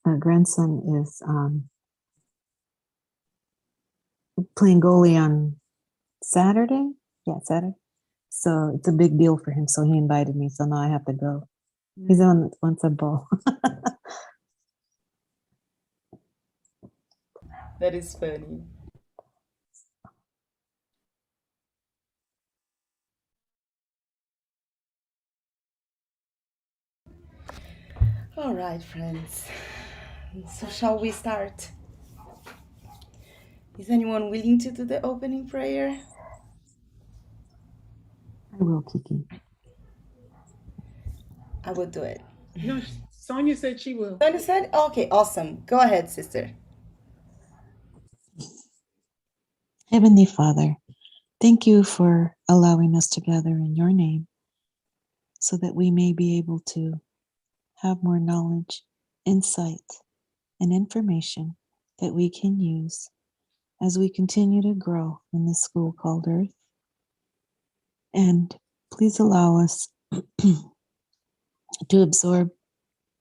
my grandson is playing goalie on Saturday. Yeah, Saturday. So it's a big deal for him. So he invited me. So now I have to go. He's the one that wants a ball. That is funny. All right, friends. So, shall we start? Is anyone willing to do the opening prayer? I will, Kiki. I will do it. No, Sonia said she will. Sonia said, okay, awesome. Go ahead, sister. Heavenly Father, thank you for allowing us to gather in your name so that we may be able to have more knowledge, insight, and information that we can use as we continue to grow in this school called Earth. And please allow us to absorb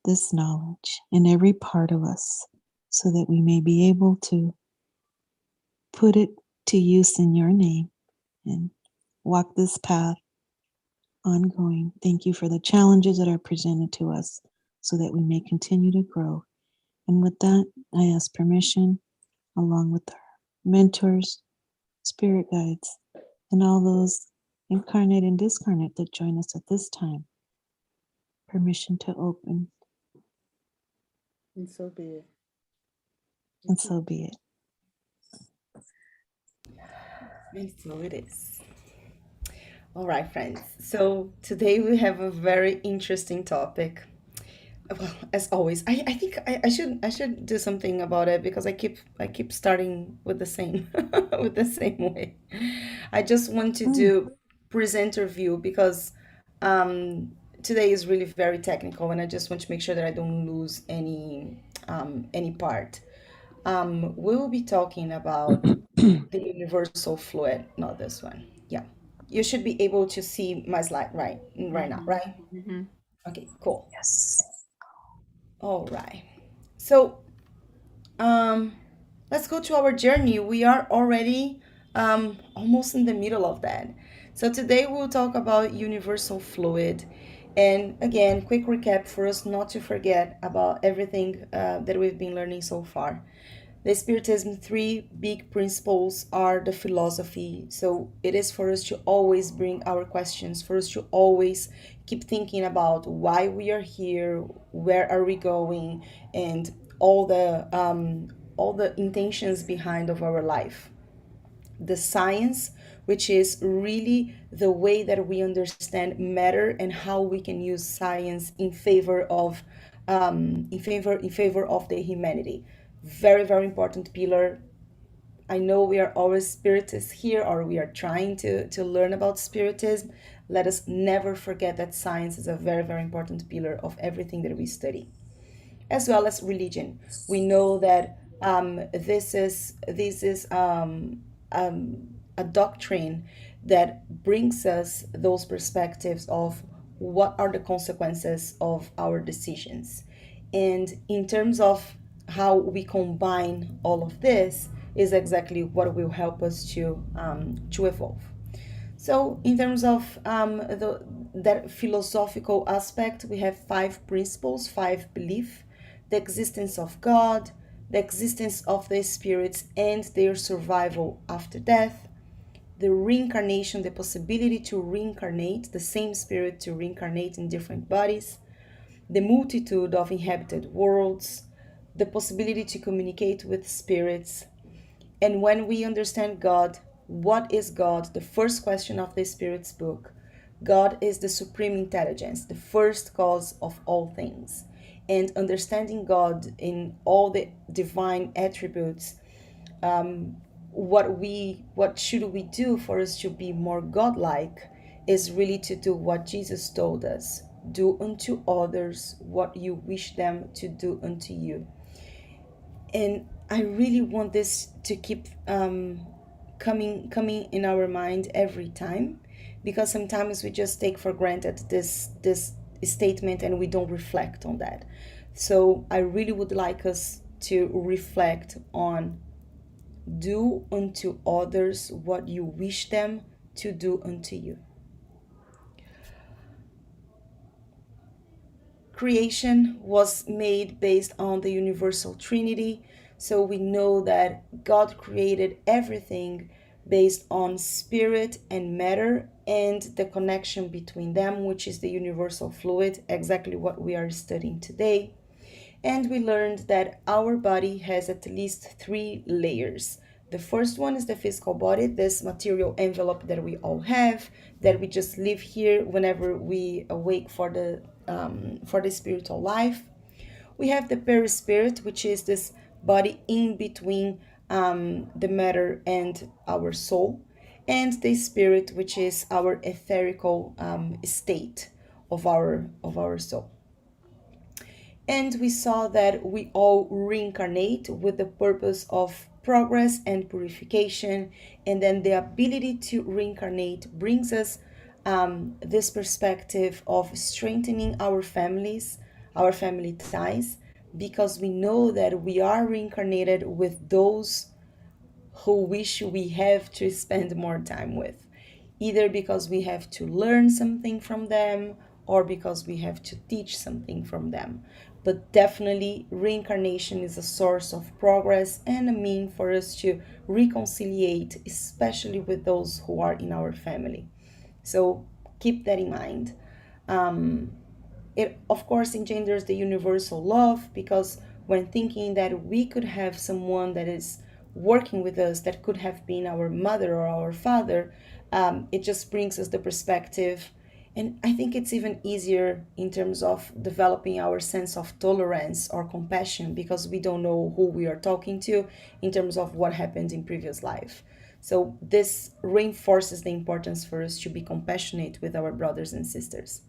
this knowledge in every part of us so that we may be able to put it to use in your name and walk this path ongoing. Thank you for the challenges that are presented to us so that we may continue to grow. And with that, I ask permission, along with our mentors, spirit guides, and all those incarnate and discarnate that join us at this time, permission to open, And so be it. and so be it. And so it is. All right, friends. So today we have a very interesting topic. Well, as always, I think I should do something about it because I keep starting with the same with the same way. I just want to do presenter view because today is really very technical and I just want to make sure that I don't lose any part. We will be talking about the universal fluid, not this one. Yeah. You should be able to see my slide right now, right? Mm-hmm. Okay, cool. Yes. All right. So, um, let's go to our journey. We are already almost in the middle of that. So today we'll talk about universal fluid. And again, quick recap for us not to forget about everything that we've been learning so far. The Spiritism three big principles are the philosophy. So it is for us to always bring our questions, for us to always keep thinking about why we are here, where are we going, and all the intentions behind of our life. The science, which is really the way that we understand matter and how we can use science in favor of the humanity. Very very important pillar. I know we are always spiritists here, or we are trying to learn about spiritism. Let us never forget that science is a very very important pillar of everything that we study, as well as religion. We know that this is a doctrine that brings us those perspectives of what are the consequences of our decisions. And in terms of how we combine all of this is exactly what will help us to evolve. So, in terms of that philosophical aspect, we have five principles, five beliefs: the existence of God, the existence of the spirits and their survival after death, the reincarnation, the possibility to reincarnate, the same spirit to reincarnate in different bodies, the multitude of inhabited worlds, the possibility to communicate with spirits, and when we understand God, what is God? The first question of the Spirit's book. God is the supreme intelligence, the first cause of all things. And understanding God in all the divine attributes, what should we do for us to be more godlike is really to do what Jesus told us. Do unto others what you wish them to do unto you. And I really want this to keep coming in our mind every time, because sometimes we just take for granted this statement and we don't reflect on that. So I really would like us to reflect on: do unto others what you wish them to do unto you. Creation was made based on the universal Trinity, so we know that God created everything based on spirit and matter and the connection between them, which is the universal fluid, exactly what we are studying today. And we learned that our body has at least three layers. The first one is the physical body, this material envelope that we all have, that we just live here whenever we awake for the spiritual life. We have the perispirit, which is this body in between the matter and our soul, and the spirit, which is our etherical state of our soul. And we saw that we all reincarnate with the purpose of progress and purification. And then the ability to reincarnate brings us this perspective of strengthening our families, our family ties, because we know that we are reincarnated with those who wish we have to spend more time with, either because we have to learn something from them or because we have to teach something from them. But definitely, reincarnation is a source of progress and a mean for us to reconciliate, especially with those who are in our family. So keep that in mind. Um, it, of course, engenders the universal love, because when thinking that we could have someone that is working with us that could have been our mother or our father, it just brings us the perspective. And I think it's even easier in terms of developing our sense of tolerance or compassion, because we don't know who we are talking to in terms of what happened in previous life. So this reinforces the importance for us to be compassionate with our brothers and sisters.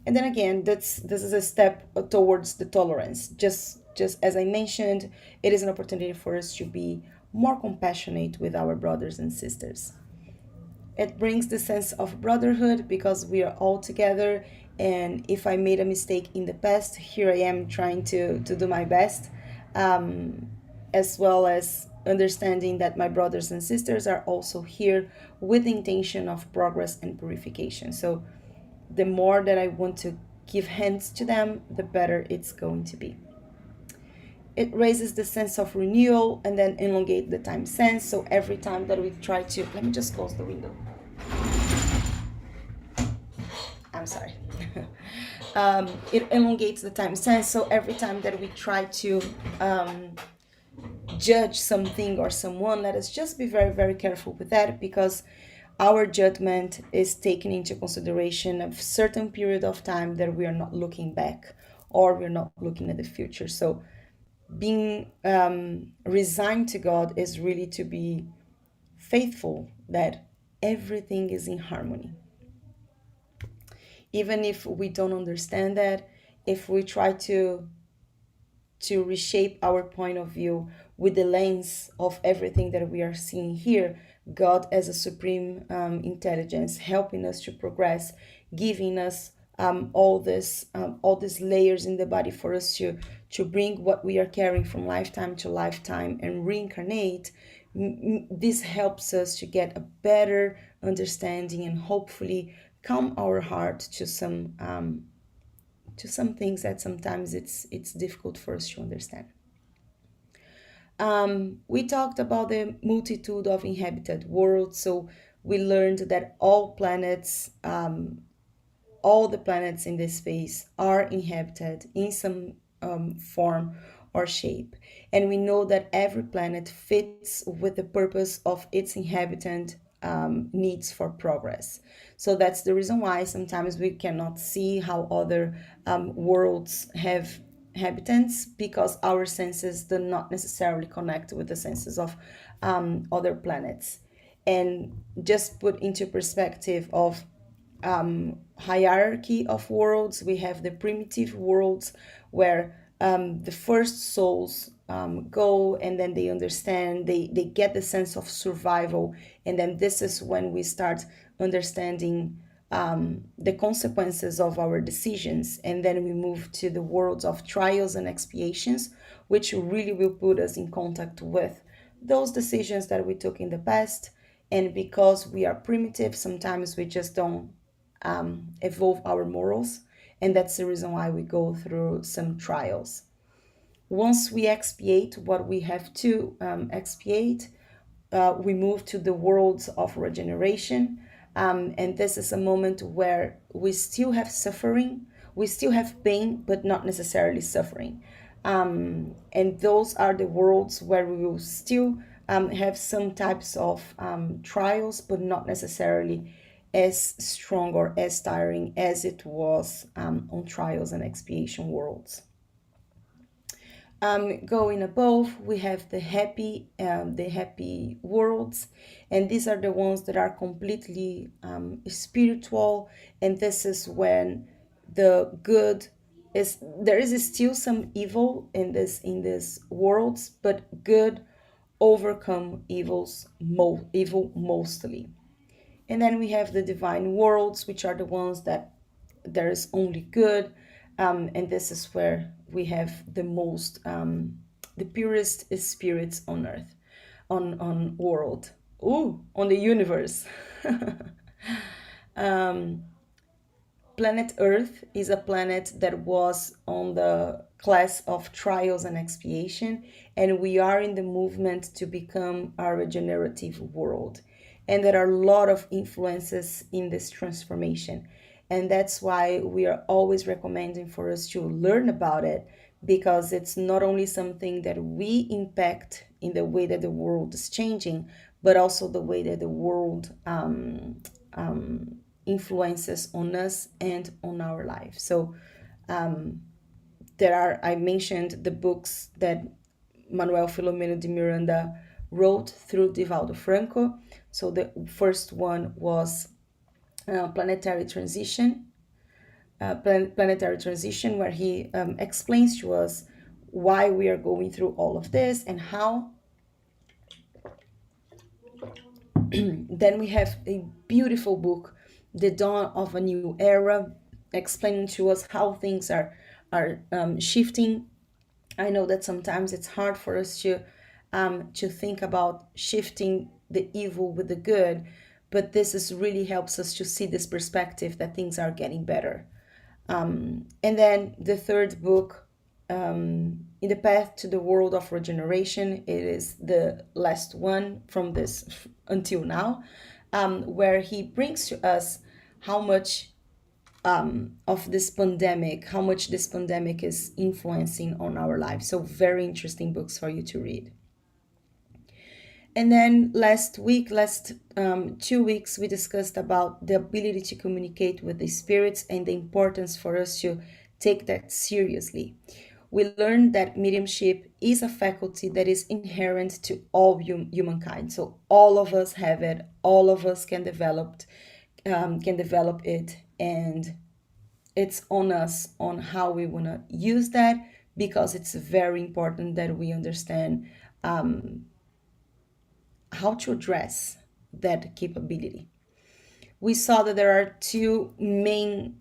And then again, this is a step towards the tolerance. Just as I mentioned, it is an opportunity for us to be more compassionate with our brothers and sisters. It brings the sense of brotherhood because we are all together. And if I made a mistake in the past, here I am trying to do my best, um, as well as understanding that my brothers and sisters are also here with the intention of progress and purification. So the more that I want to give hands to them, the better it's going to be. It raises the sense of renewal and then elongate the time sense. So every time that we try to, let me just close the window. I'm sorry. It elongates the time sense. So every time that we try to judge something or someone, let us just be very, very careful with that, because our judgment is taken into consideration of certain period of time that we are not looking back or we're not looking at the future. So being resigned to God is really to be faithful that everything is in harmony. Even if we don't understand that, if we try to reshape our point of view with the lens of everything that we are seeing here, God as a supreme intelligence helping us to progress, giving us all these layers in the body for us to bring what we are carrying from lifetime to lifetime and reincarnate. This helps us to get a better understanding and hopefully calm our heart to some things that sometimes it's difficult for us to understand. We talked about the multitude of inhabited worlds, so we learned that all the planets in this space are inhabited in some form or shape. And we know that every planet fits with the purpose of its inhabitant needs for progress. So that's the reason why sometimes we cannot see how other worlds have inhabitants, because our senses do not necessarily connect with the senses of other planets. And just put into perspective of hierarchy of worlds, we have the primitive worlds where the first souls go, and then they understand, they get the sense of survival. And then this is when we start understanding the consequences of our decisions, and then we move to the worlds of trials and expiations, which really will put us in contact with those decisions that we took in the past. And because we are primitive, sometimes we just don't evolve our morals, and that's the reason why we go through some trials. Once we expiate what we have to expiate, we move to the worlds of regeneration. And this is a moment where we still have suffering, we still have pain, but not necessarily suffering. And those are the worlds where we will still have some types of trials, but not necessarily as strong or as tiring as it was on trials and expiation worlds. Going above, we have the happy worlds, and these are the ones that are completely spiritual. And this is when the good is there is still some evil in these worlds, but good overcome evil mostly. And then we have the divine worlds, which are the ones that there is only good. And this is where we have the purest spirits on earth, on world. Ooh, on the universe. Planet Earth is a planet that was on the class of trials and expiation, and we are in the movement to become a regenerative world. And there are a lot of influences in this transformation. And that's why we are always recommending for us to learn about it, because it's not only something that we impact in the way that the world is changing, but also the way that the world influences on us and on our life. So I mentioned the books that Manuel Filomeno de Miranda wrote through Divaldo Franco. So the first one was Planetary Transition, Planetary Transition, where he explains to us why we are going through all of this and how. Then we have a beautiful book, The Dawn of a New Era, explaining to us how things are shifting. I know that sometimes it's hard for us to think about shifting the evil with the good, but this is really helps us to see this perspective that things are getting better. And then the third book, In the Path to the World of Regeneration, it is the last one from this until now, where he brings to us how much how much this pandemic is influencing on our lives. So very interesting books for you to read. And then last 2 weeks, we discussed about the ability to communicate with the spirits and the importance for us to take that seriously. We learned that mediumship is a faculty that is inherent to all humankind. So all of us have it. All of us can develop it, and it's on us on how we want to use that, because it's very important that we understand how to address that capability. We saw that there are two main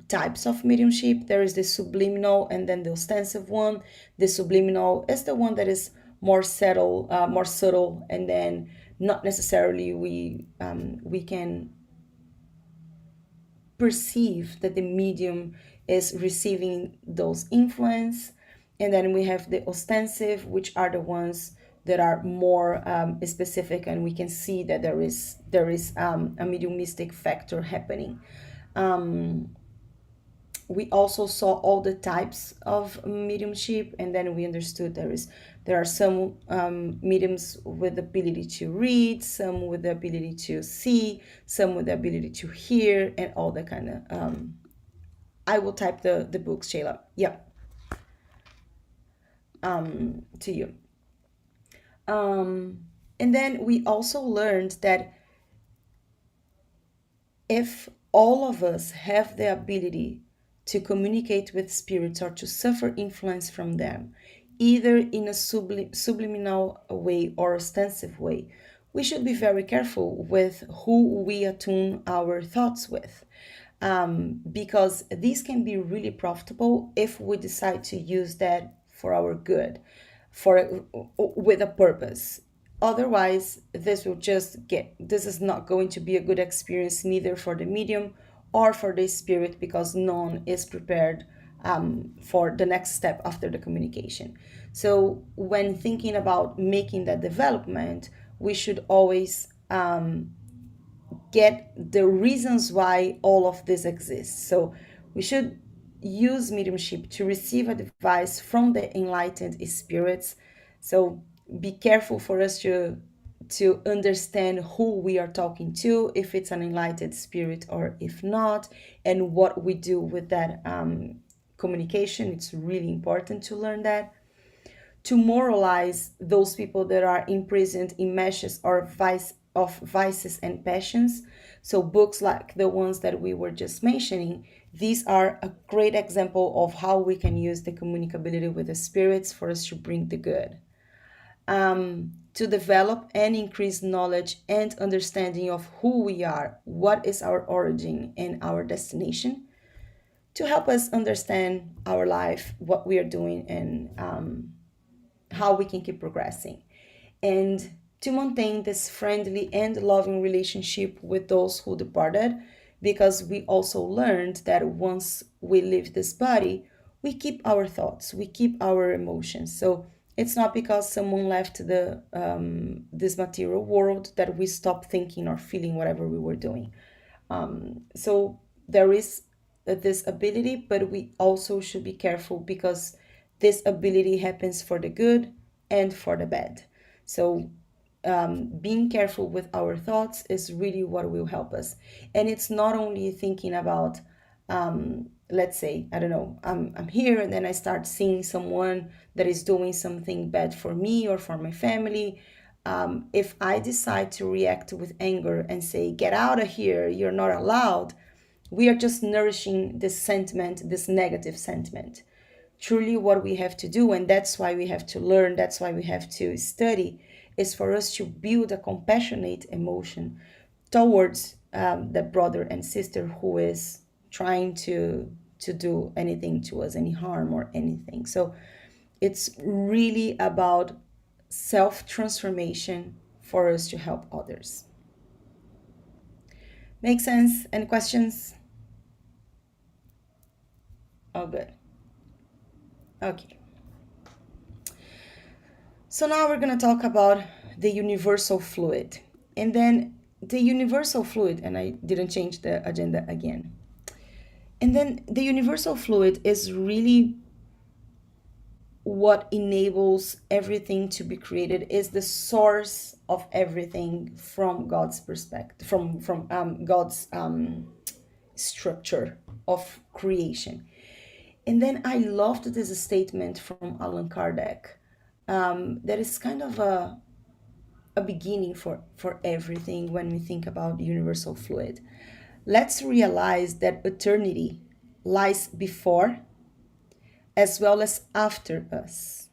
types of mediumship. There is the subliminal and then the ostensive one. The subliminal is the one that is more subtle, and then not necessarily we can perceive that the medium is receiving those influence. And then we have the ostensive, which are the ones that are more specific, and we can see that there is a mediumistic factor happening. We also saw all the types of mediumship, and then we understood there are some mediums with the ability to read, some with the ability to see, some with the ability to hear, and all that kind of. I will type the books, Shayla. Yeah. To you. And then we also learned that if all of us have the ability to communicate with spirits or to suffer influence from them, either in a subliminal way or ostensive way, we should be very careful with who we attune our thoughts with, because these can be really profitable if we decide to use that for our good, for with a purpose. Otherwise, this is not going to be a good experience neither for the medium or for the spirit, because none is prepared for the next step after the communication. So when thinking about making that development, we should always get the reasons why all of this exists. So we should use mediumship to receive advice from the enlightened spirits. So be careful for us to understand who we are talking to, if it's an enlightened spirit or if not, and what we do with that communication. It's really important to learn that, to moralize those people that are imprisoned in meshes or vices and passions. So books like the ones that we were just mentioning, these are a great example of how we can use the communicability with the spirits for us to bring the good. To develop and increase knowledge and understanding of who we are, what is our origin and our destination, to help us understand our life, what we are doing, and how we can keep progressing, and to maintain this friendly and loving relationship with those who departed, because we also learned that once we leave this body, we keep our thoughts, we keep our emotions. So it's not because someone left the this material world that we stop thinking or feeling whatever we were doing. So there is this ability, but we also should be careful, because this ability happens for the good and for the bad. So being careful with our thoughts is really what will help us. And it's not only thinking about, let's say, I don't know, I'm here and then I start seeing someone that is doing something bad for me or for my family. If I decide to react with anger and say, get out of here, you're not allowed, we are just nourishing this sentiment, this negative sentiment. Truly, what we have to do, and that's why we have to learn, that's why we have to study, is for us to build a compassionate emotion towards the brother and sister who is trying to do anything to us, any harm or anything. So it's really about self transformation for us to help others. Make sense? Any questions? Oh, good. Okay. So now we're going to talk about the universal fluid. And then the universal fluid, and I didn't change the agenda again. And then the universal fluid is really what enables everything to be created, is the source of everything from God's perspective, from God's structure of creation. And then I loved this statement from Allan Kardec, that is kind of a beginning for everything when we think about universal fluid. Let's realize that eternity lies before as well as after us.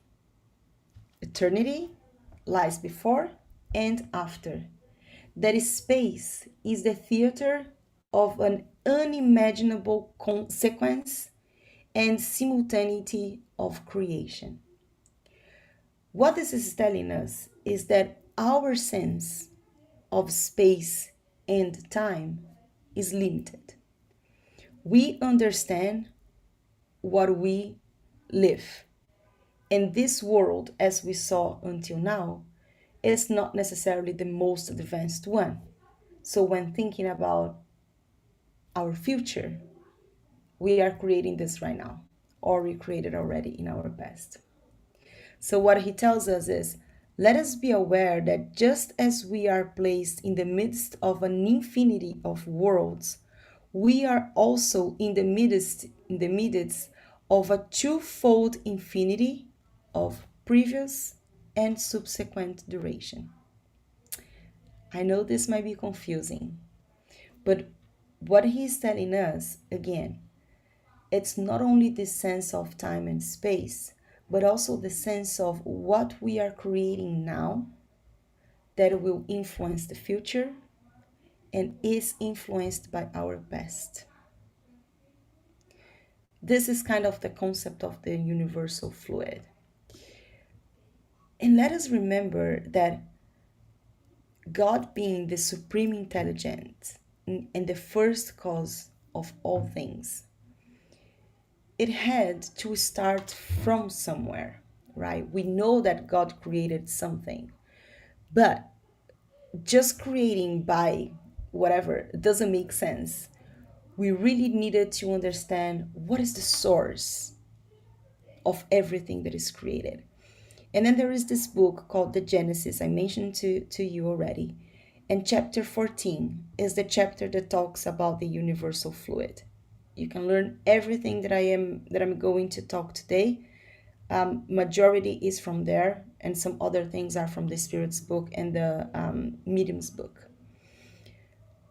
Eternity lies before and after. That space is the theater of an unimaginable consequence and simultaneity of creation. What this is telling us is that our sense of space and time is limited. We understand what we live. And this world, as we saw until now, is not necessarily the most advanced one. So when thinking about our future, we are creating this right now, or we created already in our past. So what he tells us is, let us be aware that just as we are placed in the midst of an infinity of worlds, we are also in the midst of a twofold infinity of previous and subsequent duration. I know this might be confusing, but what he is telling us, again, it's not only the sense of time and space, but also the sense of what we are creating now that will influence the future and is influenced by our past. This is kind of the concept of the universal fluid. And let us remember that God being the supreme intelligence and the first cause of all things, it had to start from somewhere, right? We know that God created something, but just creating by whatever doesn't make sense. We really needed to understand what is the source of everything that is created. And then there is this book called The Genesis I mentioned to you already. And chapter 14 is the chapter that talks about the universal fluid. You can learn everything that I'm going to talk today. Majority is from there, and some other things are from the Spirit's book and the Medium's book.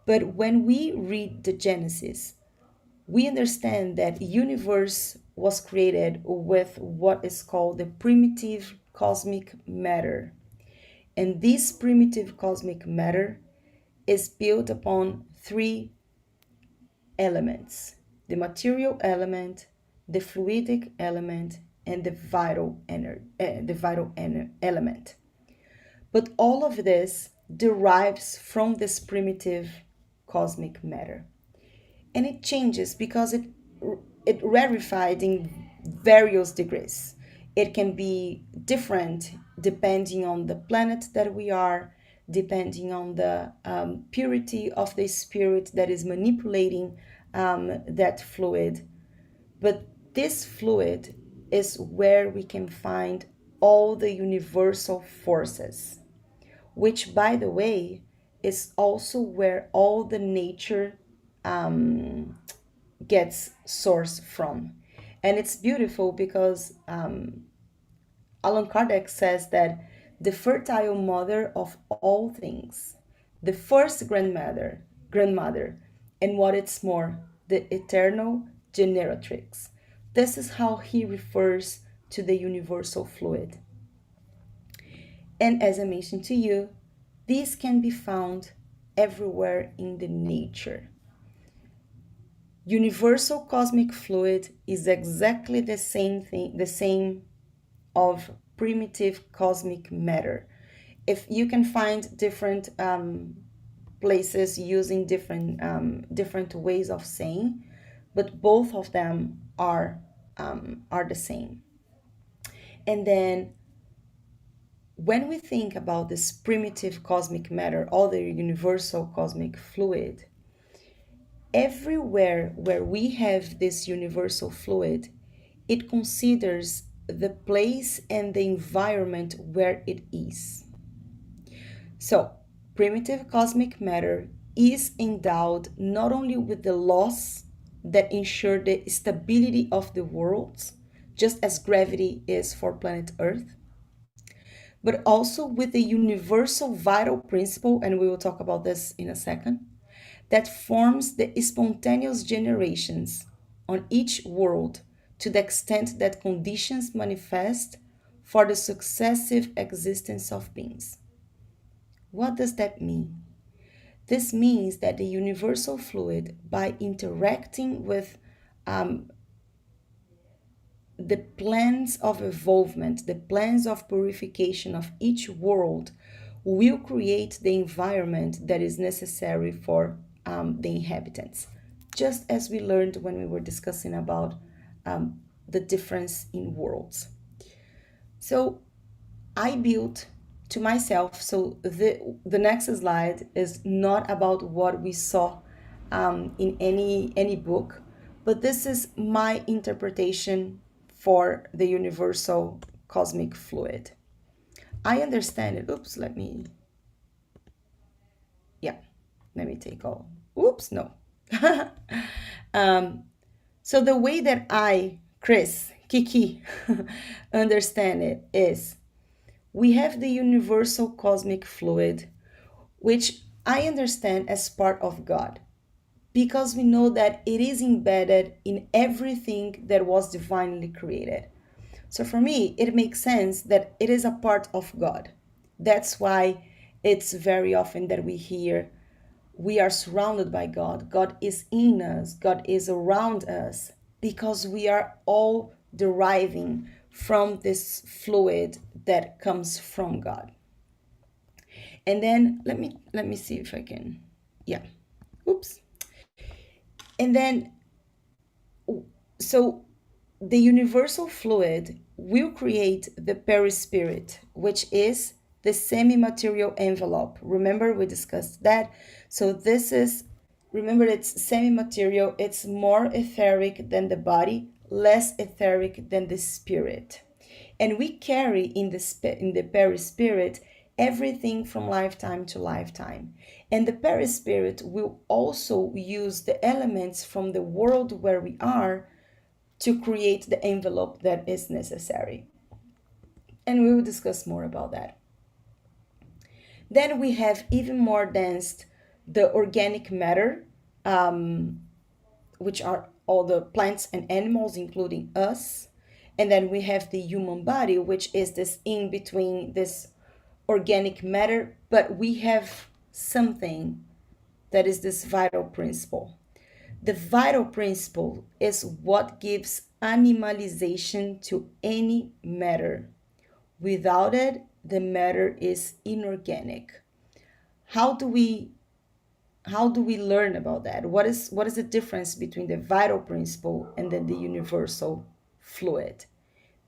But when we read the Genesis, we understand that universe was created with what is called the primitive cosmic matter. And this primitive cosmic matter is built upon three elements: the material element, the fluidic element, and the vital element. But all of this derives from this primitive cosmic matter. And it changes because it rarefied in various degrees. It can be different depending on the planet that we are, depending on the purity of the spirit that is manipulating that fluid. But this fluid is where we can find all the universal forces, which, by the way, is also where all the nature gets sourced from. And it's beautiful because Allan Kardec says that the fertile mother of all things, the first grandmother, and what it's more, the eternal generatrix. This is how he refers to the universal fluid. And as I mentioned to you, these can be found everywhere in the nature. Universal cosmic fluid is exactly the same thing, the same of primitive cosmic matter. If you can find different places using different ways of saying, but both of them are the same. And then when we think about this primitive cosmic matter, or the universal cosmic fluid, everywhere where we have this universal fluid, it considers the place and the environment where it is. So, primitive cosmic matter is endowed not only with the laws that ensure the stability of the worlds, just as gravity is for planet Earth, but also with the universal vital principle, and we will talk about this in a second, that forms the spontaneous generations on each world to the extent that conditions manifest for the successive existence of beings. What does that mean? This means that the universal fluid, by interacting with the plans of evolvement, the plans of purification of each world, will create the environment that is necessary for the inhabitants. Just as we learned when we were discussing about the difference in worlds. So I built to myself, so the next slide is not about what we saw in any book, but this is my interpretation for the universal cosmic fluid. I understand it. Oops, let me take all. Oops, no. So the way that Kiki, understand it is, we have the universal cosmic fluid, which I understand as part of God, because we know that it is embedded in everything that was divinely created. So for me, it makes sense that it is a part of God. That's why It's very often that we hear we are surrounded by God, God is in us, God is around us, because we are all deriving from this fluid that comes from God. And then let me see if I can, yeah, oops. And then, so the universal fluid will create the perispirit, which is the semi-material envelope. Remember, we discussed that. So this is, remember, it's semi-material, it's more etheric than the body, less etheric than the spirit. And we carry in the perispirit everything from lifetime to lifetime. And the perispirit will also use the elements from the world where we are to create the envelope that is necessary. And we will discuss more about that. Then we have even more dense the organic matter, which are all the plants and animals, including us. And then we have the human body, which is this in between this organic matter, but we have something that is this vital principle. The vital principle is what gives animalization to any matter. Without it, the matter is inorganic. How do we learn about that? What is the difference between the vital principle and then the universal fluid?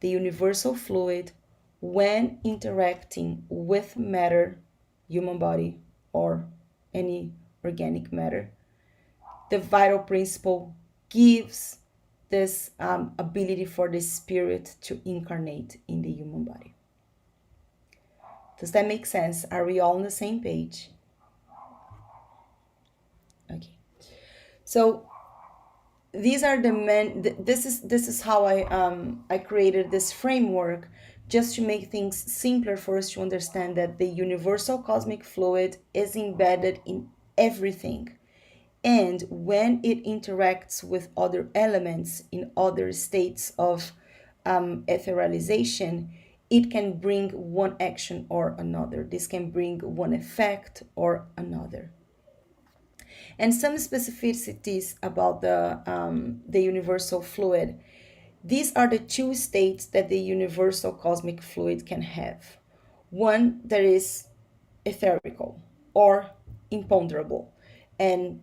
The universal fluid, when interacting with matter, human body, or any organic matter, the vital principle gives this ability for the spirit to incarnate in the human body. Does that make sense? Are we all on the same page? Okay. So these are the men. This is how I created this framework, just to make things simpler for us to understand that the universal cosmic fluid is embedded in everything. And when it interacts with other elements in other states of etherealization, it can bring one action or another. This can bring one effect or another. And some specificities about the universal fluid. These are the two states that the universal cosmic fluid can have. One that is etherical or imponderable. And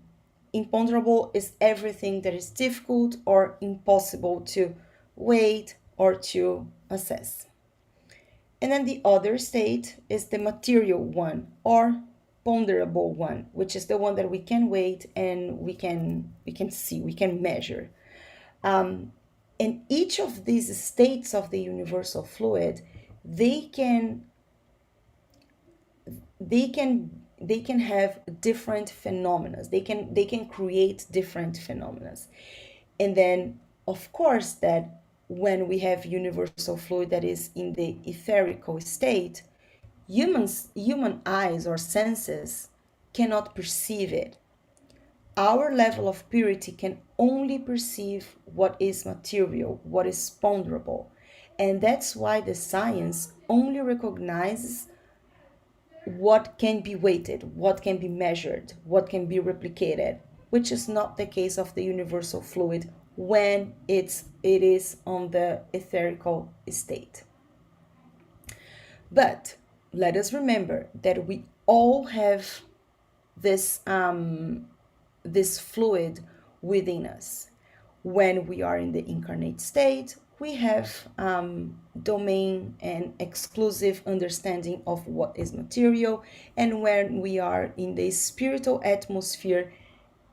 imponderable is everything that is difficult or impossible to weight or to assess. And then the other state is the material one or ponderable one, which is the one that we can weight and we can see, we can measure. And each of these states of the universal fluid, they can they can they can have different phenomena. They can create different phenomena. And then, of course, that when we have universal fluid that is in the etherical state, human eyes or senses cannot perceive it. Our level of purity can only perceive what is material, what is ponderable. And that's why the science only recognizes what can be weighted, what can be measured, what can be replicated, which is not the case of the universal fluid when it is on the etherical state. But let us remember that we all have this fluid within us. When we are in the incarnate state, we have domain and exclusive understanding of what is material. And when we are in the spiritual atmosphere,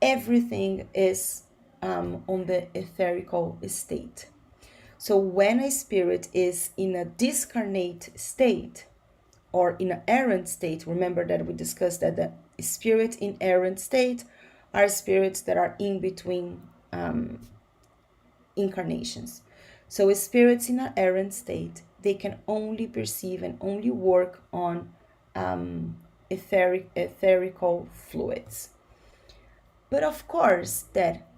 everything is on the etherical state. So when a spirit is in a discarnate state or in an errant state, remember that we discussed that the spirit in errant state are spirits that are in between incarnations. So spirits in an errant state, they can only perceive and only work on etherical fluids. But of course, that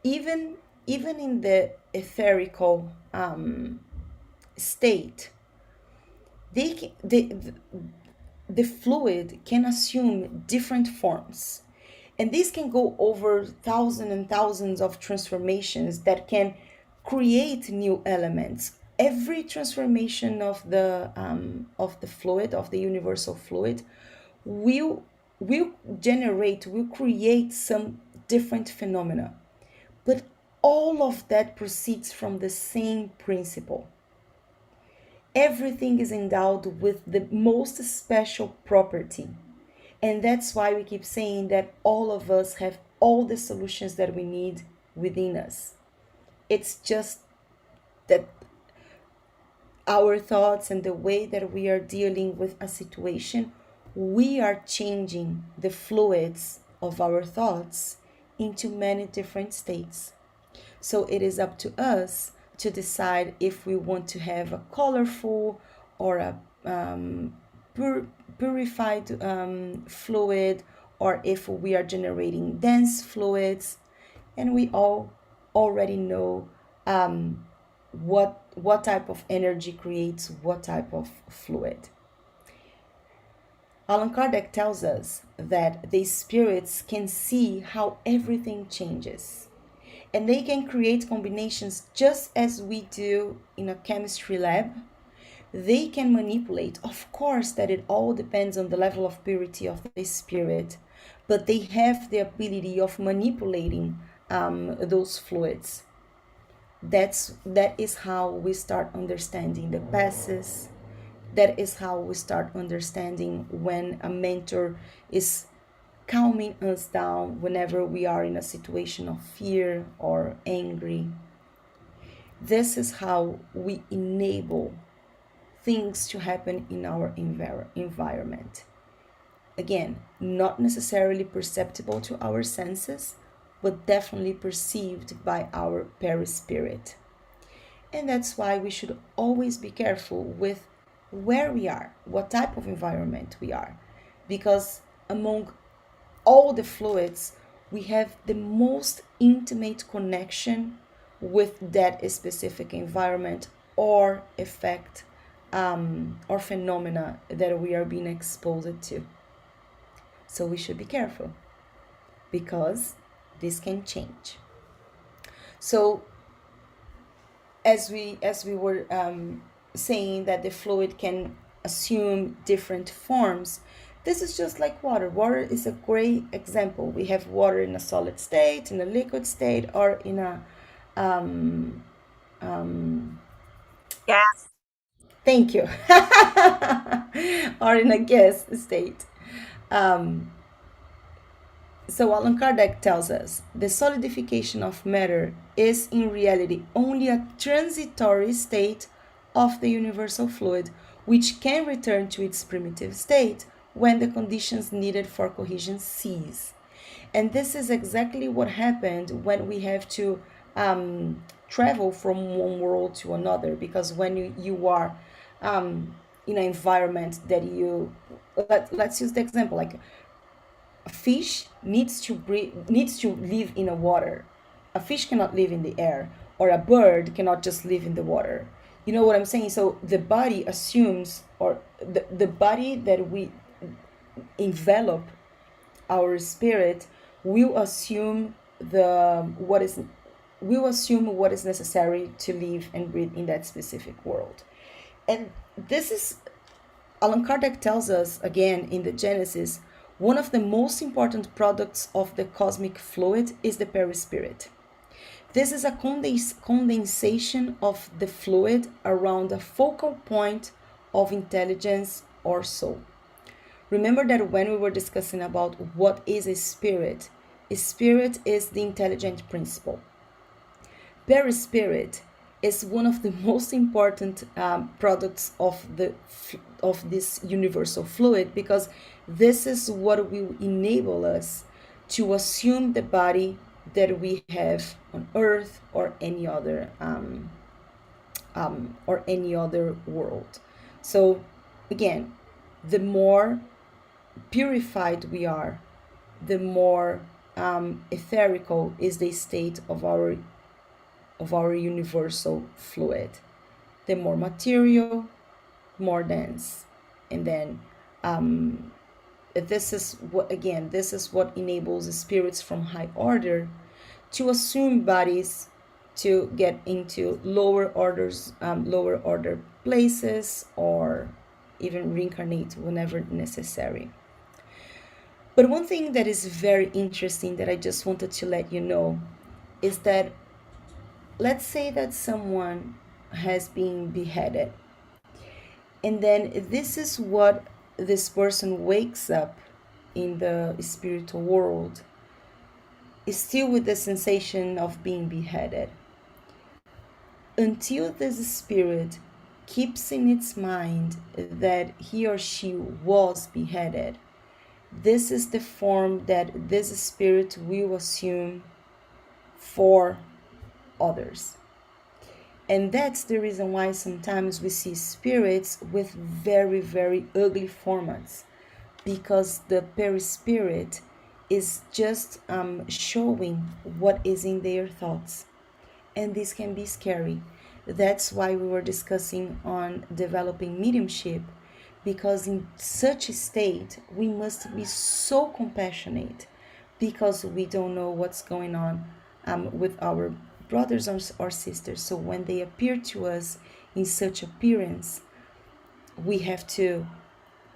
even in the etherical state, they the fluid can assume different forms. And this can go over thousands and thousands of transformations that can create new elements. Every transformation of the fluid, of the universal fluid, will will create some different phenomena. But all of that proceeds from the same principle. Everything is endowed with the most special property. And that's why we keep saying that all of us have all the solutions that we need within us. It's just that our thoughts and the way that we are dealing with a situation, we are changing the fluids of our thoughts into many different states. So it is up to us to decide if we want to have a colorful or a purified fluid, or if we are generating dense fluids. And we all already know what type of energy creates what type of fluid. Allan Kardec tells us that the spirits can see how everything changes, and they can create combinations just as we do in a chemistry lab. They can manipulate. Of course, that it all depends on the level of purity of the spirit, but they have the ability of manipulating those fluids. That is how we start understanding the passes. That is how we start understanding when a mentor is calming us down whenever we are in a situation of fear or angry. This is how we enable things to happen in our environment. Again, not necessarily perceptible to our senses, but definitely perceived by our perispirit. And that's why we should always be careful with where we are, what type of environment we are, because among all the fluids, we have the most intimate connection with that specific environment or effect or phenomena that we are being exposed to. So we should be careful, because this can change. So as we were saying that the fluid can assume different forms, this is just like water. Water is a great example. We have water in a solid state, in a liquid state, or in a Gas. thank you, or in a gas state. So Allan Kardec tells us the solidification of matter is in reality only a transitory state of the universal fluid, which can return to its primitive state when the conditions needed for cohesion cease. And this is exactly what happened when we have to travel from one world to another, because when you are in an environment that let's use the example, like a fish needs to live in a water. A fish cannot live in the air, or a bird cannot just live in the water. You know what I'm saying? So the body assumes, or the body that we envelop our spirit will assume what is necessary to live and breathe in that specific world. And this is, Allan Kardec tells us again in the Genesis, one of the most important products of the cosmic fluid is the perispirit. This is a condensation of the fluid around a focal point of intelligence or soul. Remember that when we were discussing about what is a spirit is the intelligent principle. Perispirit is one of the most important products of this universal fluid, because this is what will enable us to assume the body that we have on Earth or any other world. So again, the more purified we are, the more etherical is the state of our universal fluid. The more material, more dense, and then This is what enables spirits from high order to assume bodies to get into lower order places, or even reincarnate whenever necessary. But one thing that is very interesting that I just wanted to let you know is that, let's say that someone has been beheaded, and then this is what this person wakes up in the spiritual world, is still with the sensation of being beheaded. Until this spirit keeps in its mind that he or she was beheaded, this is the form that this spirit will assume for others. And that's the reason why sometimes we see spirits with very, very ugly formats, because the perispirit is just showing what is in their thoughts. And this can be scary. That's why we were discussing on developing mediumship, because in such a state we must be so compassionate, because we don't know what's going on with our brothers or sisters. So when they appear to us in such appearance, we have to,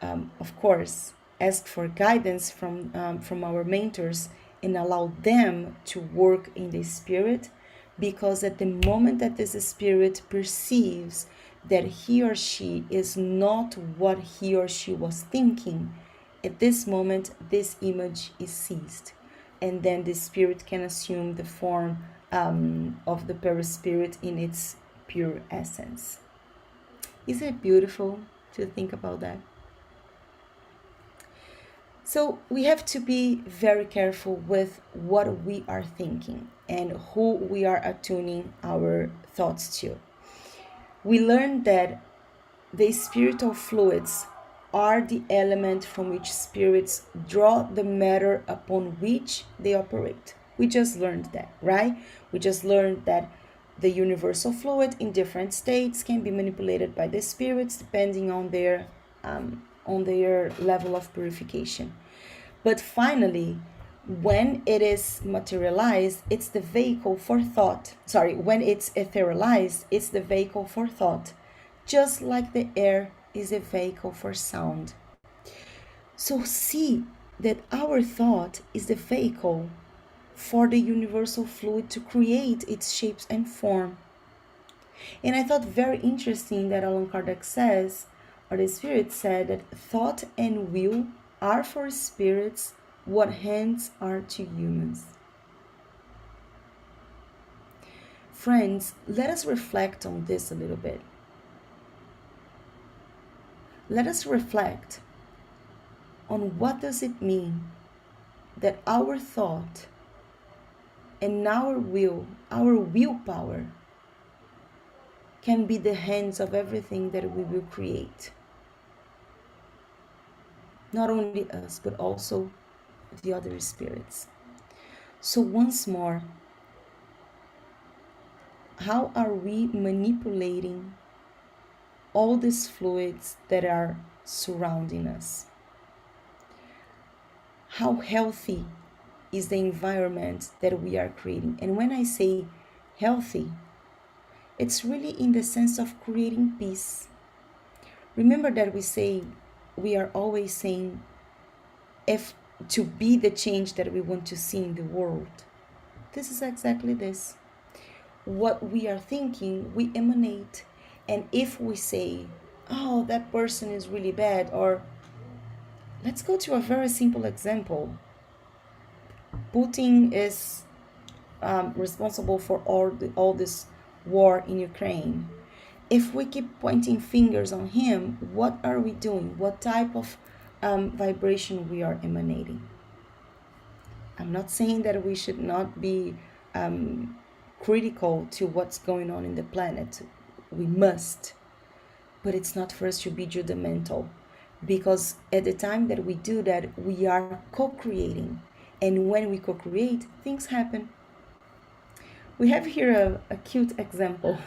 of course, ask for guidance from our mentors and allow them to work in the spirit, because at the moment that this spirit perceives that he or she is not what he or she was thinking, at this moment this image is seized, and then the spirit can assume the form of the perispirit in its pure essence. Isn't it beautiful to think about that? So we have to be very careful with what we are thinking and who we are attuning our thoughts to. We learned that the spiritual fluids are the element from which spirits draw the matter upon which they operate. We just learned that, right? We just learned that the universal fluid in different states can be manipulated by the spirits depending on their level of purification. But finally, when it is materialized, it's the vehicle for thought. When it's etherealized, it's the vehicle for thought, just like the air is a vehicle for sound. So see that our thought is the vehicle for the universal fluid to create its shapes and form. And I thought very interesting that Allan Kardec says, or the Spirit said, that thought and will are for spirits what hands are to humans. Friends, let us reflect on this a little bit. Let us reflect on what does it mean that our thought and our willpower can be the hands of everything that we will create. Not only us, but also the other spirits. So once more, how are we manipulating all these fluids that are surrounding us? How healthy is the environment that we are creating? And when I say healthy, it's really in the sense of creating peace. Remember that we are always saying, if to be the change that we want to see in the world. This is exactly this. What we are thinking, we emanate. And if we say, oh, that person is really bad, or let's go to a very simple example. Putin is responsible for all this war in Ukraine. If we keep pointing fingers on him, what are we doing? What type of vibration we are emanating? I'm not saying that we should not be critical to what's going on in the planet. We must. But it's not for us to be judgmental, because at the time that we do that, we are co-creating. And when we co-create, things happen. We have here a cute example.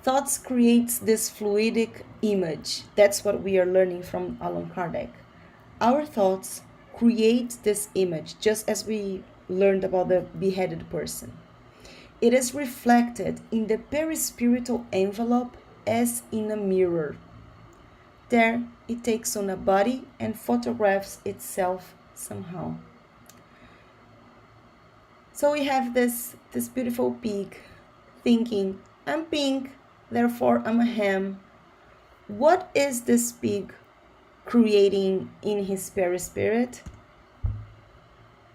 Thoughts creates this fluidic image. That's what we are learning from Allan Kardec. Our thoughts create this image, just as we learned about the beheaded person. It is reflected in the perispiritual envelope as in a mirror. There, it takes on a body and photographs itself somehow. So we have this beautiful pig thinking, I'm pink, therefore I'm a ham. What is this pig creating in his perispirit?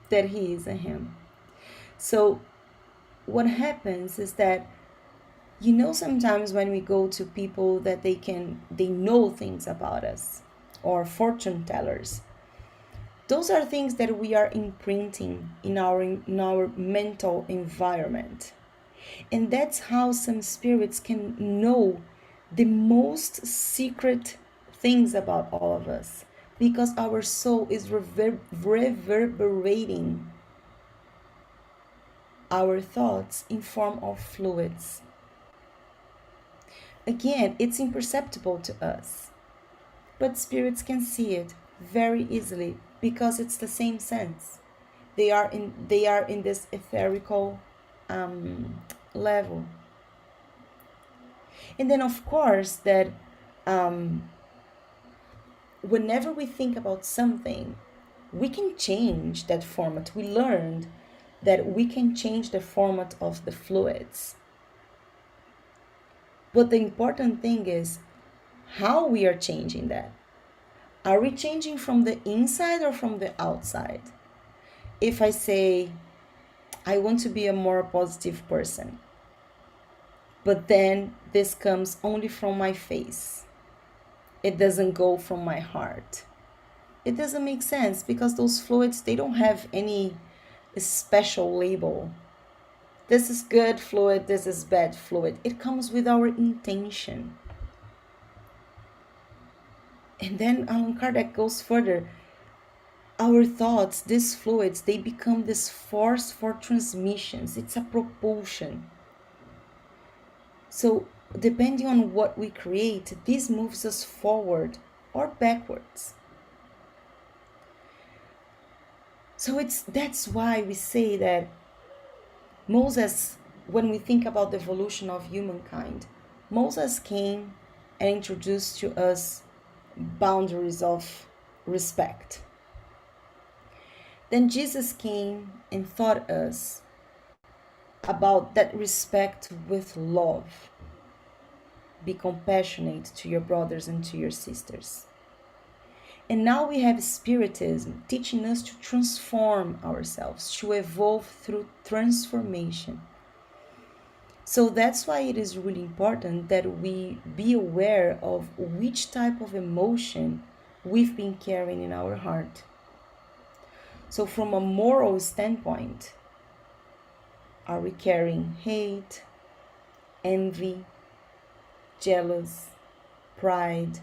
That he is a ham. So what happens is that, sometimes when we go to people that they know things about us, or fortune tellers, those are things that we are imprinting in our mental environment. And that's how some spirits can know the most secret things about all of us, because our soul is reverberating our thoughts in form of fluids. Again, it's imperceptible to us, but spirits can see it very easily because it's the same sense. They are in this etherical level. And then, of course, that whenever we think about something, we can change that format. We learned that we can change the format of the fluids. But the important thing is how we are changing that. Are we changing from the inside or from the outside? If I say, I want to be a more positive person, but then this comes only from my face, it doesn't go from my heart, it doesn't make sense, because those fluids, they don't have any special label. This is good fluid, this is bad fluid. It comes with our intention. And then Allan Kardec goes further. Our thoughts, these fluids, they become this force for transmissions. It's a propulsion. So depending on what we create, this moves us forward or backwards. So that's why we say that Moses, when we think about the evolution of humankind, Moses came and introduced to us boundaries of respect. Then Jesus came and taught us about that respect with love. Be compassionate to your brothers and to your sisters. And now we have Spiritism teaching us to transform ourselves, to evolve through transformation. So that's why it is really important that we be aware of which type of emotion we've been carrying in our heart. So from a moral standpoint, are we carrying hate, envy, jealous, pride?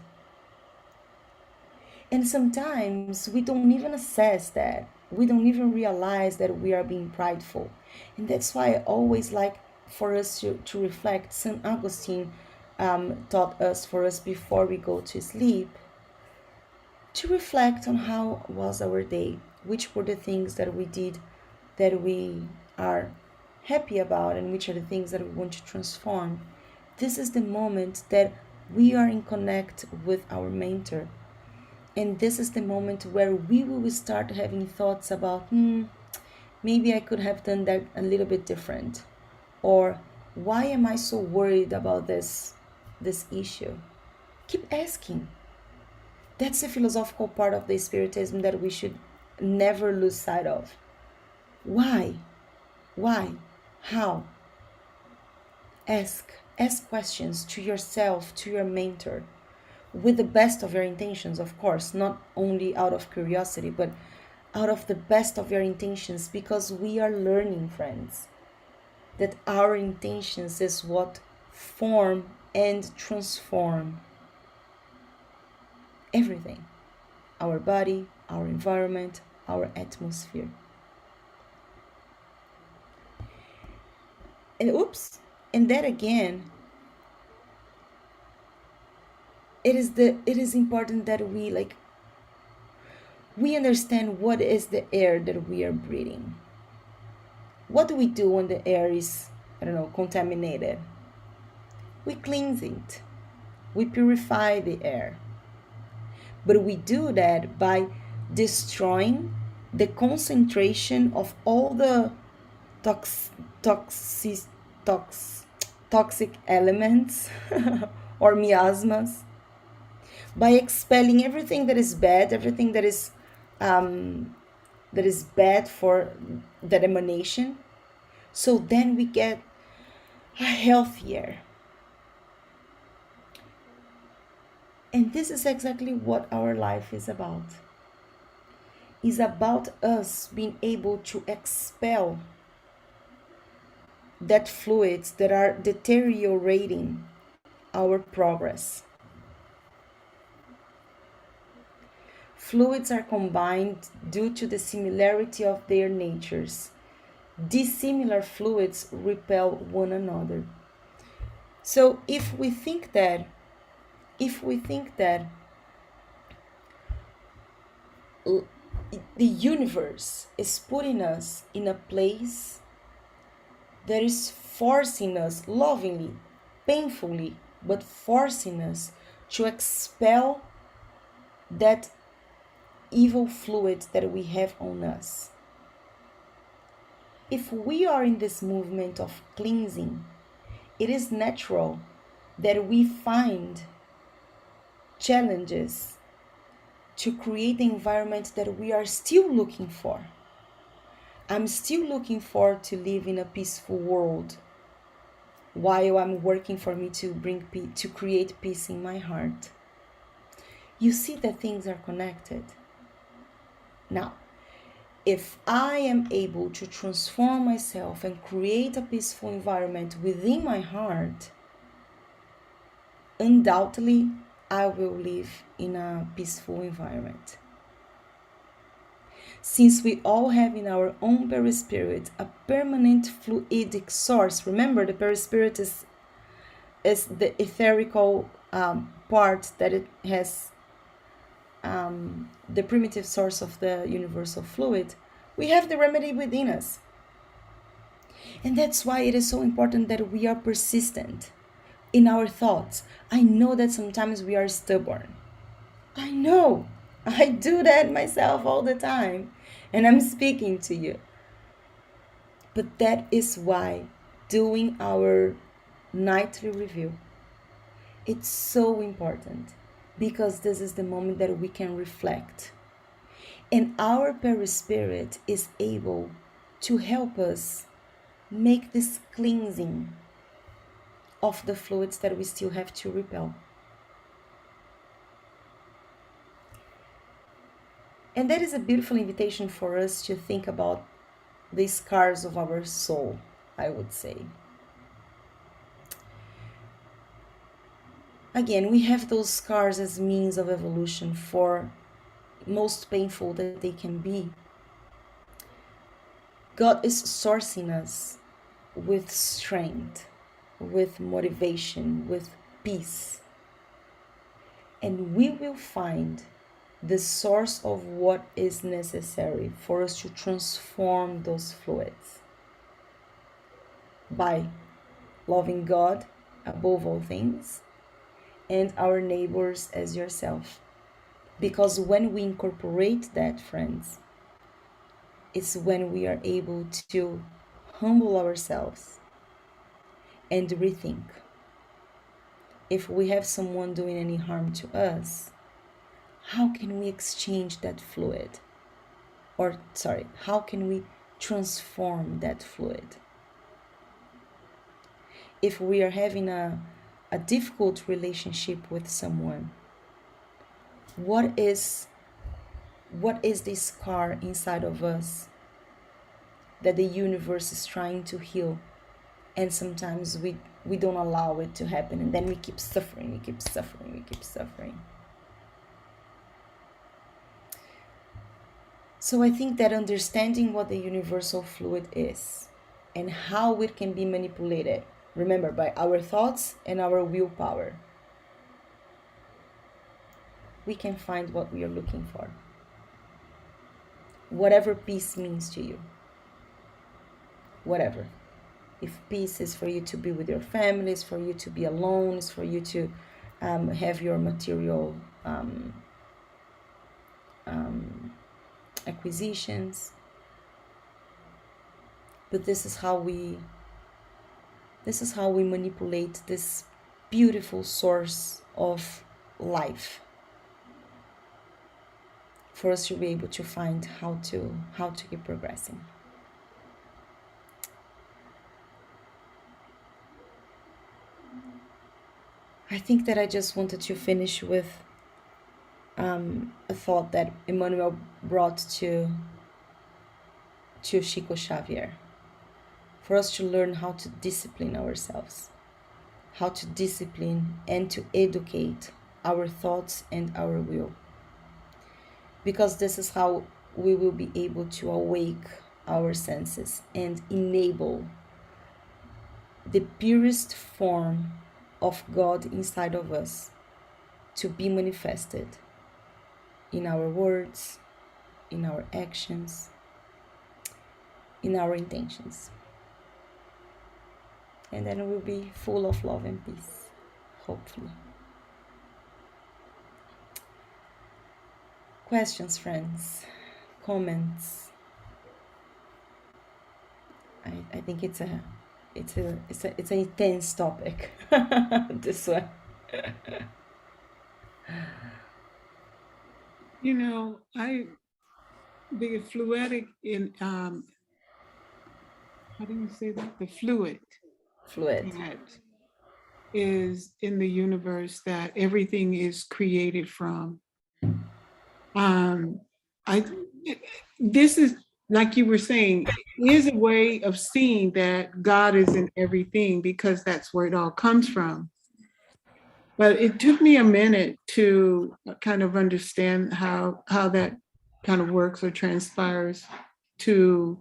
And sometimes we don't even assess that. We don't even realize that we are being prideful. And that's why I always like for us to reflect. St. Augustine taught us for us before we go to sleep to reflect on how was our day, which were the things that we did that we are happy about, and which are the things that we want to transform. This is the moment that we are in connect with our mentor. And this is the moment where we will start having thoughts about, maybe I could have done that a little bit different. Or why am I so worried about this issue? Keep asking. That's the philosophical part of the Spiritism that we should never lose sight of. Why? Why? How? Ask questions to yourself, to your mentor, with the best of your intentions, of course, not only out of curiosity, but out of the best of your intentions, because we are learning, friends, that our intentions is what form and transform everything. Our body, our environment, our atmosphere. And that again it is important that we understand what is the air that we are breathing. What do we do when the air is, I don't know, contaminated? We cleanse it. We purify the air. But we do that by destroying the concentration of all the tox, toxic, tox, toxic elements or miasmas, by expelling everything that is bad, everything that is bad for that emanation. So then we get a healthier. And this is exactly what our life is about. It's about us being able to expel that fluids that are deteriorating our progress. Fluids are combined due to the similarity of their natures. Dissimilar fluids repel one another. So if we think that the universe is putting us in a place that is forcing us lovingly, painfully, but forcing us to expel that evil fluid that we have on us. If we are in this movement of cleansing, it is natural that we find challenges to create the environment that we are still looking for. I'm still looking for to live in a peaceful world while I'm working for me to to create peace in my heart. You see that things are connected. Now, if I am able to transform myself and create a peaceful environment within my heart, undoubtedly I will live in a peaceful environment. Since we all have in our own perispirit a permanent fluidic source, remember the perispirit is the etherical part that it has the primitive source of the universal fluid, we have the remedy within us. And that's why it is so important that we are persistent in our thoughts. I know that sometimes we are stubborn. I know. I do that myself all the time. And I'm speaking to you. But that is why doing our nightly review, it's so important, because this is the moment that we can reflect. And our perispirit is able to help us make this cleansing of the fluids that we still have to repel. And that is a beautiful invitation for us to think about the scars of our soul, I would say. Again, we have those scars as means of evolution, for most painful that they can be. God is sourcing us with strength, with motivation, with peace. And we will find the source of what is necessary for us to transform those fluids by loving God above all things and our neighbors as yourself. Because when we incorporate that, friends, it's when we are able to humble ourselves and rethink. If we have someone doing any harm to us, how can we exchange that fluid? How can we transform that fluid? If we are having a difficult relationship with someone, what is this scar inside of us that the universe is trying to heal? And sometimes we don't allow it to happen, and then we keep suffering, we keep suffering. So I think that understanding what the universal fluid is and how it can be manipulated, remember, by our thoughts and our willpower, we can find what we are looking for. Whatever peace means to you, whatever. If peace is for you to be with your family, is for you to be alone, is for you to have your material acquisitions. But this is how we manipulate this beautiful source of life for us to be able to find how to keep progressing. I think that I just wanted to finish with a thought that Emmanuel brought to Chico Xavier, for us to learn how to discipline ourselves, how to discipline and to educate our thoughts and our will. Because this is how we will be able to awake our senses and enable the purest form of God inside of us to be manifested in our words, in our actions, in our intentions. And then we'll be full of love and peace, hopefully. Questions, friends? Comments? I think it's an intense topic. This one. You know, the fluidic in how do you say that? The fluid Fluid. that is in the universe that everything is created from. I this is like you were saying, is a way of seeing that God is in everything because that's where it all comes from. But it took me a minute to kind of understand how that kind of works or transpires to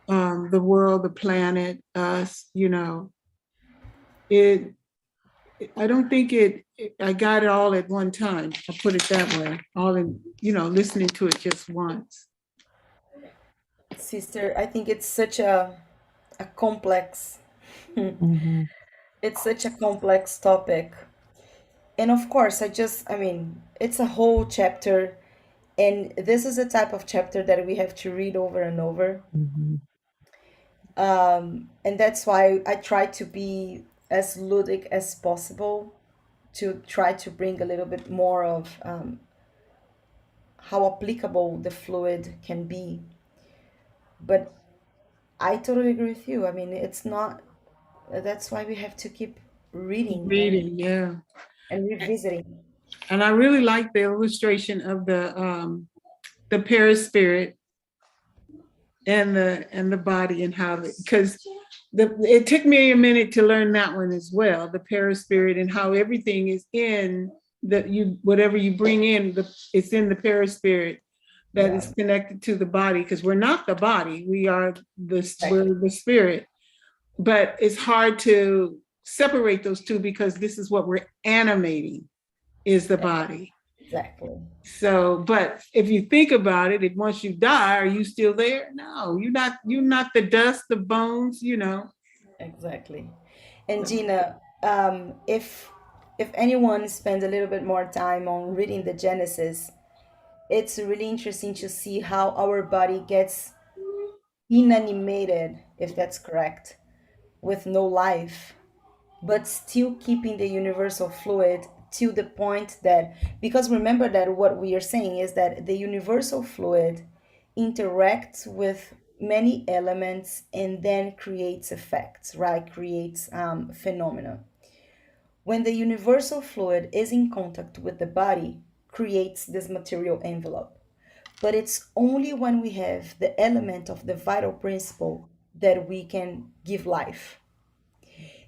the world, the planet, us. It. I don't think I got it all at one time. I put it that way. All in, listening to it just once. Sister, I think it's such a complex Hmm. it's such a complex topic. And of course, I mean, it's a whole chapter, and this is a type of chapter that we have to read over and over. Hmm. And that's why I try to be as ludic as possible, to try to bring a little bit more of how applicable the fluid can be. But I totally agree with you. I mean, it's not, that's why we have to keep reading Reading, yeah. and revisiting. And I really like the illustration of the perispirit and the body and how because it took me a minute to learn that one as well, the perispirit and how everything is in that you whatever you bring in it's in the perispirit that Yeah, is connected to the body because we're not the body, exactly. we're the spirit, but it's hard to separate those two because this is what we're animating is the body. Exactly. So, but if you think about it, if once you die, are you still there? No, you're not the dust, the bones. Exactly. And Gina, if anyone spends a little bit more time on reading the Genesis, it's really interesting to see how our body gets inanimated, if that's correct, with no life, but still keeping the universal fluid to the point that, because remember that what we are saying is that the universal fluid interacts with many elements and then creates effects, right? Creates phenomena. When the universal fluid is in contact with the body, creates this material envelope. But it's only when we have the element of the vital principle that we can give life.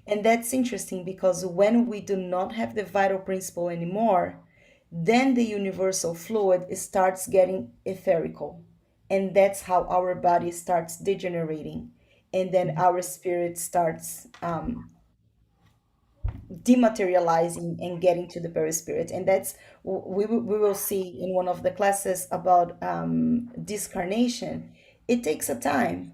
And that's interesting because when we do not have the vital principle anymore, then the universal fluid starts getting etherical. And that's how our body starts degenerating. And then our spirit starts dematerializing and getting to the perispirit. And that's we will see in one of the classes about discarnation. It takes a time.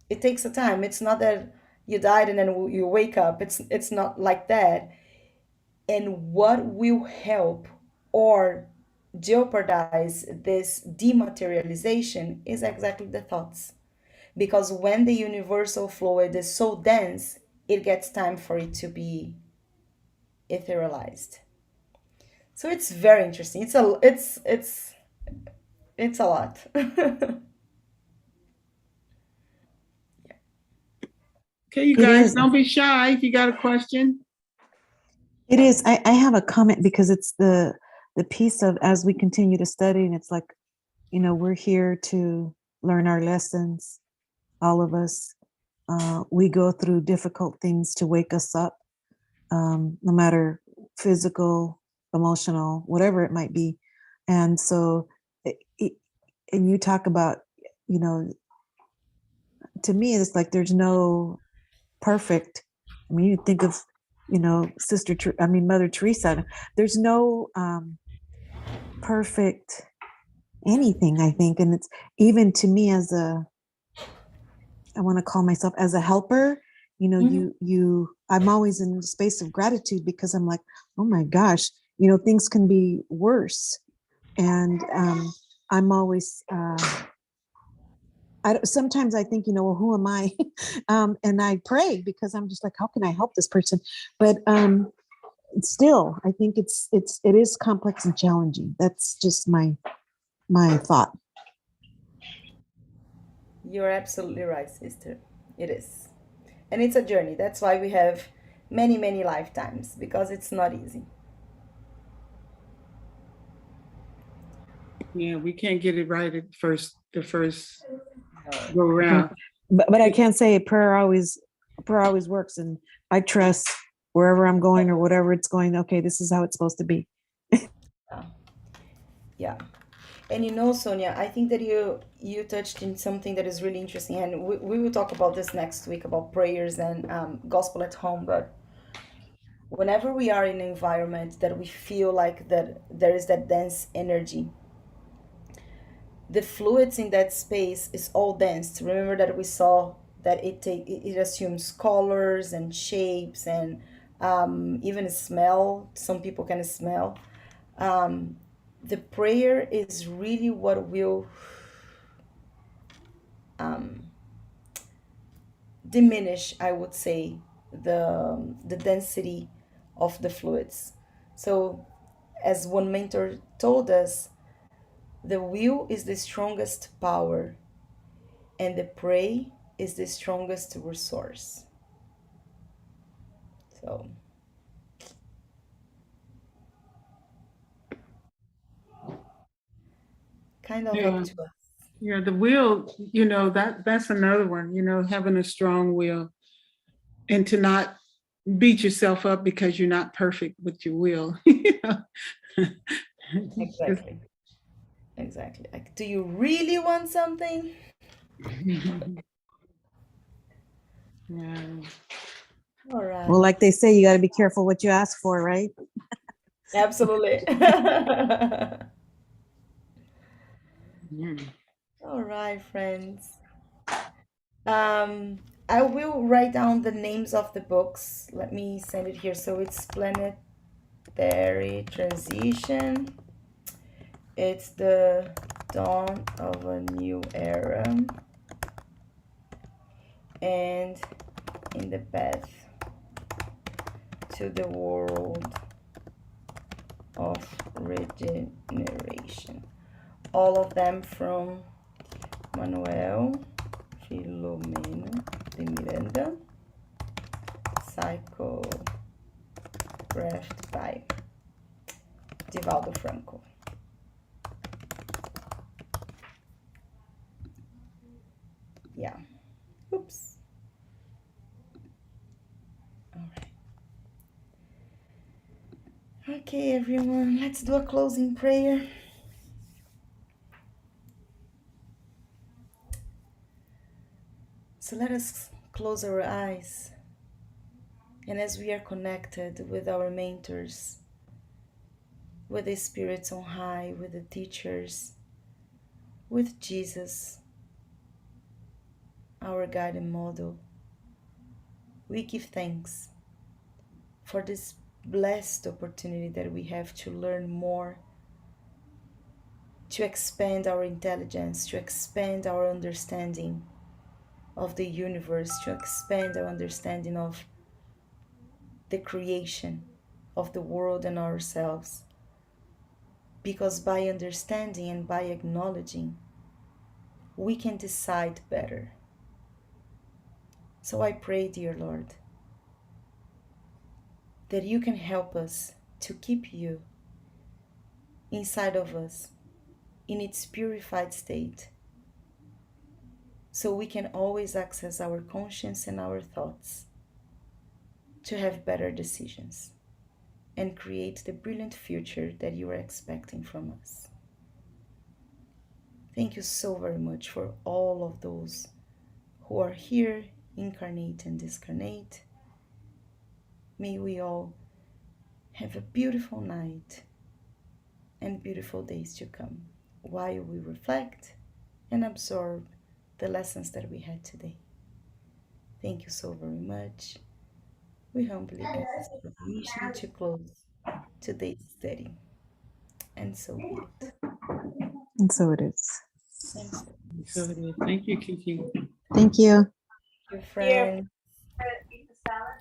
It takes a time. It's not that you died and then you wake up. It's not like that. And what will help or jeopardize this dematerialization is exactly the thoughts. Because when the universal fluid is so dense, it gets time for it to be etherealized. So it's very interesting. It's a lot. Okay, you It guys, is. don't be shy if you got a question. It is. I have a comment because it's the piece of as we continue to study, and it's like, we're here to learn our lessons, all of us. We go through difficult things to wake us up, no matter physical, emotional, whatever it might be. And so, it, and you talk about, you know, to me, it's like there's no perfect. I mean, you think of, Mother Teresa. There's no perfect anything, I think. And it's even to me as I want to call myself as a helper, I'm always in the space of gratitude because I'm like, oh my gosh, things can be worse. And I'm always, sometimes I think, well, who am I? And I pray because I'm just like, how can I help this person? But still, I think it is complex and challenging. That's just my thought. You're absolutely right, sister. It is. And it's a journey. That's why we have many, many lifetimes, because it's not easy. Yeah, we can't get it right at the first No. go around. But I can't say prayer always works, and I trust wherever I'm going or whatever it's going. Okay, this is how it's supposed to be. Yeah. Yeah. And Sonia, I think that you touched in something that is really interesting, and we will talk about this next week about prayers and gospel at home. But whenever we are in an environment that we feel like that there is that dense energy, the fluids in that space is all dense. Remember that we saw that it assumes colors and shapes and even smell. Some people can smell. Um, the prayer is really what will diminish, I would say, the density of the fluids. So, as one mentor told us, the will is the strongest power, and the pray is the strongest resource. So, kind of up Yeah, to us. yeah, the will, that's another one, having a strong will and to not beat yourself up because you're not perfect with your will. Exactly. Exactly. Like, do you really want something? Yeah. All Well, right. like they say, you got to be careful what you ask for, right? Absolutely. Mm. All right, friends. Um, I will write down the names of the books. Let me send it here. So it's Planetary Transition. It's the dawn of a new era. And in the path to the world of regeneration. All of them from Manuel Filomeno de Miranda, psychographed by Divaldo Franco. Yeah. Oops. All right. Okay, everyone, let's do a closing prayer. So let us close our eyes And as we are connected with our mentors, with the spirits on high, with the teachers, with Jesus, our guiding model, we give thanks for this blessed opportunity that we have to learn more, to expand our intelligence, to expand our understanding of the universe, to expand our understanding of the creation of the world and ourselves. Because by understanding and by acknowledging, we can decide better. So I pray, dear Lord, that you can help us to keep you inside of us in its purified state, so we can always access our conscience and our thoughts to have better decisions and create the brilliant future that you are expecting from us. Thank you so very much for all of those who are here, incarnate and discarnate. May we all have a beautiful night and beautiful days to come while we reflect and absorb the lessons that we had today. Thank you so very much. We humbly ask for permission to close today's study. And so be it. And so it is. And so, So it is. Thank you, Kiki. Thank you. your Here, friend. eat the salad.